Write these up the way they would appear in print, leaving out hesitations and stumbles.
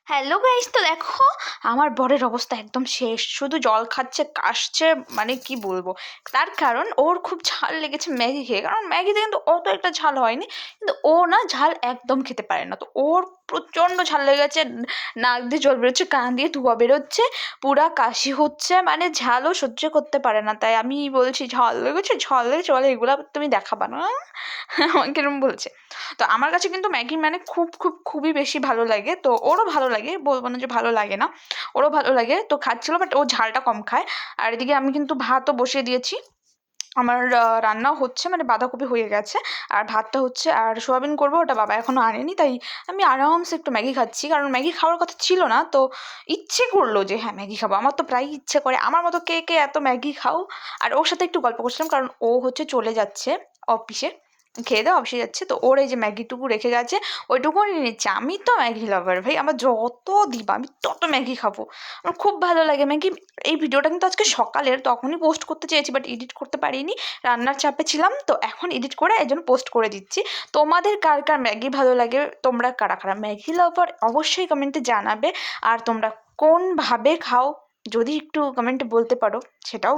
Hello guys, তো দেখো আমার বরের অবস্থা একদম শেষ। শুধু জল খাচ্ছে, কাশছে, মানে কি বলবো। তার কারণ ওর খুব ঝাল লেগেছে ম্যাগি খেয়ে। কারণ ম্যাগিতে কিন্তু অত একটা ঝাল হয়নি, কিন্তু ও না ঝাল একদম খেতে পারে না। তো ওর প্রচণ্ড ঝাল লেগেছে, নাক দিয়ে জল বেরোচ্ছে, কান দিয়ে ধোঁয়া বেরোচ্ছে, পুরা কাশি হচ্ছে, মানে ঝালও সহ্য করতে পারে না। তাই আমি বলছি ঝাল লেগেছে, ঝাল লেগেছে, বলে এগুলা তুমি দেখাবা না। আমাকে এরকম বলছে। তো আমার কাছে কিন্তু ম্যাগি মানে খুবই বেশি ভালো লাগে। তো ওরও ভালো লাগে, বলবো না যে ভালো লাগে না, ওরও ভালো লাগে। তো খাচ্ছিল, বাট ও ঝালটা কম খায়। আর এদিকে আমি কিন্তু ভাতও বসিয়ে দিয়েছি। আমার রান্নাও হচ্ছে, মানে বাঁধাকপি হয়ে গেছে, আর ভাতটা হচ্ছে, আর সোয়াবিন করবো, ওটা বাবা এখনো আনেনি। তাই আমি আরামসে একটু ম্যাগি খাচ্ছি, কারণ ম্যাগি খাওয়ার কথা ছিল না, তো ইচ্ছে করলো যে হ্যাঁ ম্যাগি খাবো। আমার তো প্রায়ই ইচ্ছে করে, আমার মতো কে কে এত ম্যাগি খাও। আর ওর সাথে একটু গল্প করছিলাম, কারণ ও হচ্ছে চলে যাচ্ছে অফিসে, খেয়ে দেওয়া অফিসে যাচ্ছে। তো ওর এই যে ম্যাগিটুকু রেখে গেছে, ওইটুকু নিয়ে নিচ্ছে। আমি তো ম্যাগি লাভার ভাই, আমার যত দিবা আমি তত ম্যাগি খাবো, আমার খুব ভালো লাগে ম্যাগি। এই ভিডিওটা কিন্তু আজকে সকালের, তখনই পোস্ট করতে চেয়েছি, বাট এডিট করতে পারিনি, রান্নার চাপে ছিলাম। তো এখন এডিট করে এই জন্য পোস্ট করে দিচ্ছি। তোমাদের কার কার ম্যাগি ভালো লাগে, তোমরা কারা কারা ম্যাগি লাভার অবশ্যই কমেন্টে জানাবে। আর তোমরা কোনভাবে খাও যদি একটু কমেন্টে বলতে পারো, সেটাও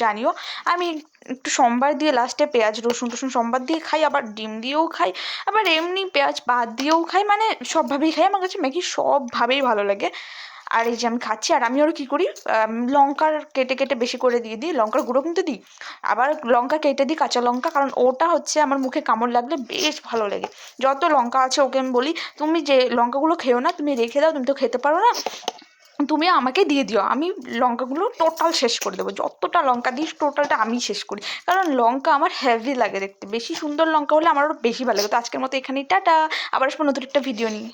জানিও। আমি একটু সম্বার দিয়ে লাস্টে পেঁয়াজ রসুন টসুন সম্বার দিয়ে খাই, আবার ডিম দিয়েও খাই, আবার এমনি পেঁয়াজ বাদ দিয়েও খাই, মানে সবভাবেই খাই। আমার কাছে ম্যাগি সবভাবেই ভালো লাগে। আর এই যে আমি খাচ্ছি, আর আমি আরও কী করি, লঙ্কার কেটে কেটে বেশি করে দিয়ে দিই, লঙ্কার গুঁড়ো কিন্তু দিই, আবার লঙ্কা কেটে দিই, কাঁচা লঙ্কা, কারণ ওটা হচ্ছে আমার মুখে কামড় লাগলে বেশ ভালো লাগে। যত লঙ্কা আছে ওকে আমি বলি, তুমি যে লঙ্কাগুলো খেও না, তুমি রেখে দাও, তুমি তো খেতে পারো না, তুমি আমাকে দিয়ে দিও, আমি লঙ্কাগুলো টোটাল শেষ করে দেবো। যতটা লঙ্কা দিস টোটালটা আমি শেষ করি, কারণ লঙ্কা আমার হেভি লাগে দেখতে। বেশি সুন্দর লঙ্কা হলে আমার আরও বেশি ভালো লাগে। তো আজকের মতো এখানেই টাটা, আবার আসবো নতুন একটা ভিডিও নিয়ে।